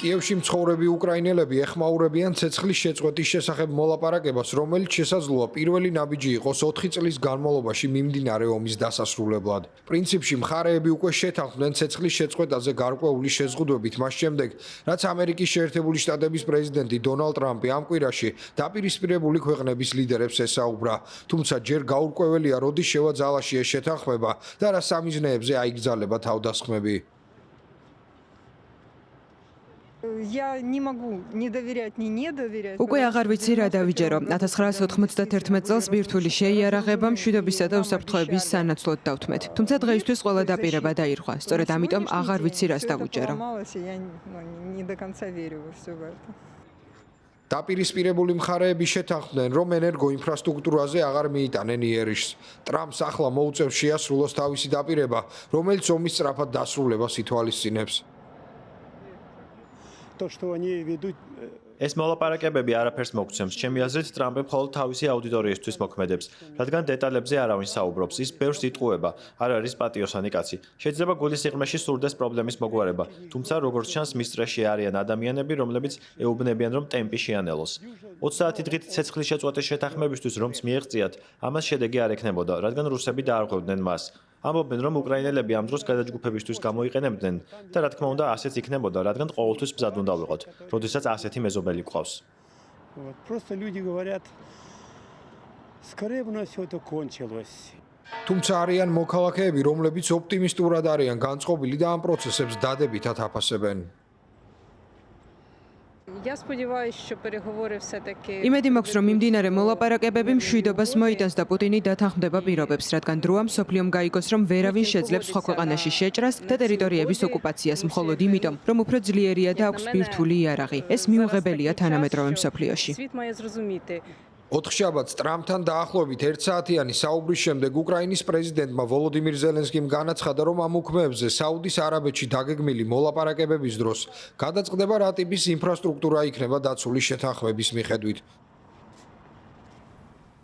კიევში მცხოვრები უკრაინელები ეხმაურებიან ცეცხლის შეწყვეტის შესახებ მოლაპარაკებას, რომელიც შესაძლოა პირველი ნაბიჯი იყოს 4 წლის განმავლობაში მიმდინარე ომის დასასრულებლად. პრინციპში მხარეები უკვე შეთანხმდნენ ცეცხლის შეწყვეტაზე გარკვეული შეზღუდვებით მას შემდეგ, რაც ამერიკის შეერთებული შტატების პრეზიდენტი დონალდ ტრამპი ამ კვირაში დაპირისპირებული ქვეყნების ლიდერებს ესაუბრა. თუმცა ჯერ გაურკვეველია, როდის შევა ძალაში ეს შეთანხმება და რა სამიზნეებზე აიგზალება თავდასხმები. უკვე აღარ ვიცი რა დავიჯერო. 1991 წელს ბირთვული შეიარაღება მშვიდობისა და უსაფრთხოების სანაცვლოდ დავთმეთ. თუმცა დღეისთვის ყველა დაპირება დაირღვა. სწორედ ამიტომ აღარ ვიცი რას დავუჯერო. დაპირისპირებული მხარეები შეთანხმდნენ, რომ ენერგოინფრასტრუქტურაზე აღარ მიიტანენ იერიშს. ტრამპს ახლა მოუწევს შეასრულოს თავისი დაპირება, რომელიც ომის სწრაფად დასრულებას ითვალისწინებს. ეს მოლაპარაკებები არაფერს მოგცემს. ჩემი აზრით, ტრამპი მხოლოდ თავისი აუდიტორიისთვის მოქმედებს, რადგან დეტალებზე არავინ საუბრობს, ის ბევრს იტყუება, არ არის პატიოსანი კაცი. შეიძლება გულის სიღრმეში სურდეს პრობლემის მოგვარება, თუმცა როგორც ჩანს, მის წრეში არიან ადამიანები, რომლებიც ეუბნებიან, რომ ტემპი შეანელოს. 20 დღით ცეცხლის შეწყვეტის შეთანხმებისთვის რომც მიეღწიათ, ამას შედეგი არ ექნებოდა, რადგან რუსები დაარღვევდნენ მას. ამბობენ, რომ უკრაინელები ამ დროს გადაჯგუფებისთვის გამოიყენებდნენ და რა თქმა უნდა, ასეც იქნებოდა, რადგან ყოველთვის ბზად უნდა ვიყოთ, როდესაც ასეთი მეზობელი გვყავს. თუმცა არიან მოქალაქეები, რომლებიც ოპტიმისტურად არიან განწყობილი და ამ პროცესებს დადებითად აფასებენ. იმედი მაქვს, რომ მიმდინარე მოლაპარაკებები მშვიდობას მოიტანს და პუტინი დათანხმდება პირობებს, რადგან დროა მსოფლიომ გაიგოს, რომ ვერავინ შეძლებს სხვა ქვეყანაში შეჭრას და ტერიტორიების ოკუპაციას, მხოლოდ იმიტომ, რომ უფრო ძლიერია და აქვს ბირთვული იარაღი. ეს მიუღებელია თანამედროვე მსოფლიოში. ოთხშაბათს ტრამპთან დაახლოებით 1 საათიანი საუბრის შემდეგ უკრაინის პრეზიდენტმა ვოლოდიმირ ზელენსკიმ განაცხადა, რომ ამ უქმეებზე საუდის არაბეთში დაგეგმილი მოლაპარაკებების დროს გადაწყდება რა ტიპის ინფრასტრუქტურა იქნება დაცული შეთანხმების მიხედვით.